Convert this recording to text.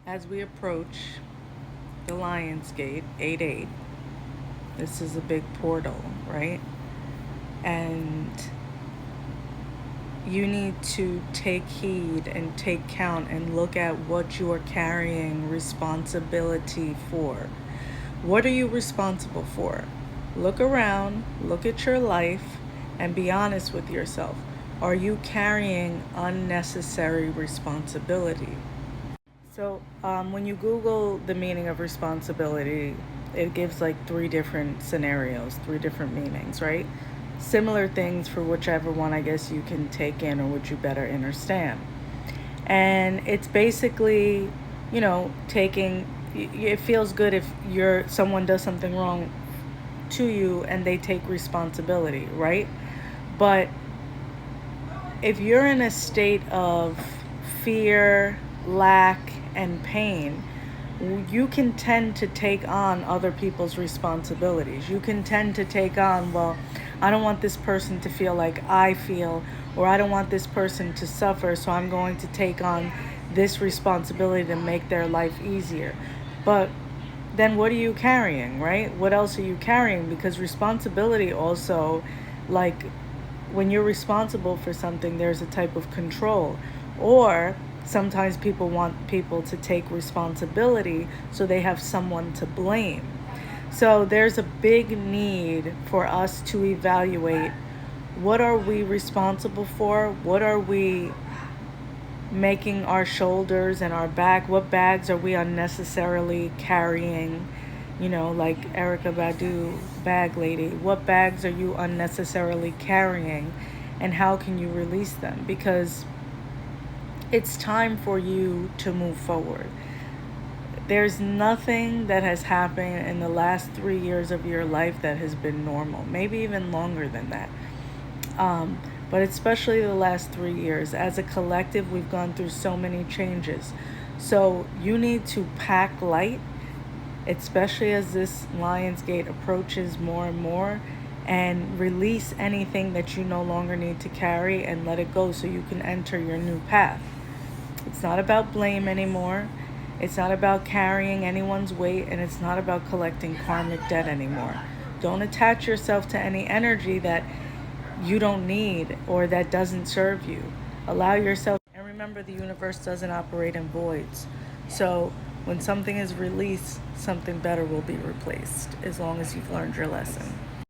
As we approach the Lion's Gate, 8-8, this is a big portal, right? And you need to take heed and take count and look at what you are carrying responsibility for. What are you responsible for? Look around, look at your life, and be honest with yourself. Are you carrying unnecessary responsibility? So, when you Google the meaning of responsibility, it gives like three different scenarios, three different meanings, right? Similar things for whichever one I guess you can take in or which you better understand. And it's basically, taking. It feels good if someone does something wrong to you and they take responsibility, right? But if you're in a state of fear, lack, and pain, you can tend to take on other people's responsibilities. You can tend to take on, well, I don't want this person to feel like I feel, or I don't want this person to suffer, so I'm going to take on this responsibility to make their life easier. But then what are you carrying, right? What else are you carrying? Because responsibility also, like, when you're responsible for something, there's a type of control. Or sometimes people want people to take responsibility so they have someone to blame. So there's a big need for us to evaluate, what are we responsible for? What are we making our shoulders and our back? What bags are we unnecessarily carrying? Like Erica Badu, bag lady. What bags are you unnecessarily carrying, and how can you release them? Because it's time for you to move forward. There's nothing that has happened in the last 3 years of your life that has been normal, maybe even longer than that. But especially the last 3 years. As a collective, we've gone through so many changes. So you need to pack light, especially as this Lionsgate approaches more and more, and release anything that you no longer need to carry and let it go so you can enter your new path. It's not about blame anymore. It's not about carrying anyone's weight, and it's not about collecting karmic debt anymore. Don't attach yourself to any energy that you don't need or that doesn't serve you. Allow yourself, and remember, the universe doesn't operate in voids. So when something is released, something better will be replaced, as long as you've learned your lesson.